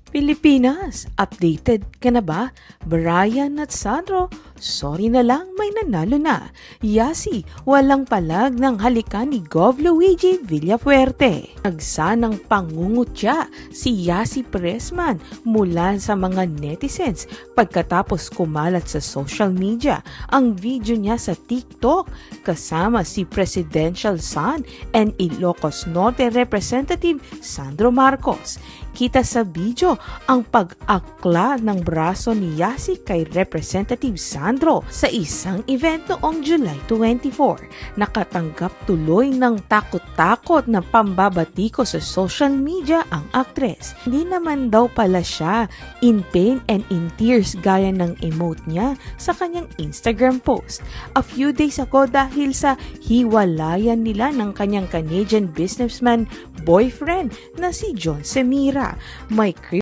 Pilipinas, updated ka na ba? Brian at Sandro, sorry na lang may nanalo na. Yasi, walang palag ng halikan ni Gov. Luigi Villafuerte. Nagsanang pangungutya si Yasi Pressman mula sa mga netizens pagkatapos kumalat sa social media ang video niya sa TikTok kasama si Presidential Son and Ilocos Norte Representative Sandro Marcos. Kita sa video ang pag-akla ng braso ni Yasi kay Representative Sandro sa isang event noong July 24. Nakatanggap tuloy ng takot-takot na pambabatiko sa social media ang aktres. Hindi naman daw pala siya in pain and in tears gaya ng emote niya sa kanyang Instagram post. A few days ago dahil sa hiwalayan nila ng kanyang Canadian businessman boyfriend na si John Semira. May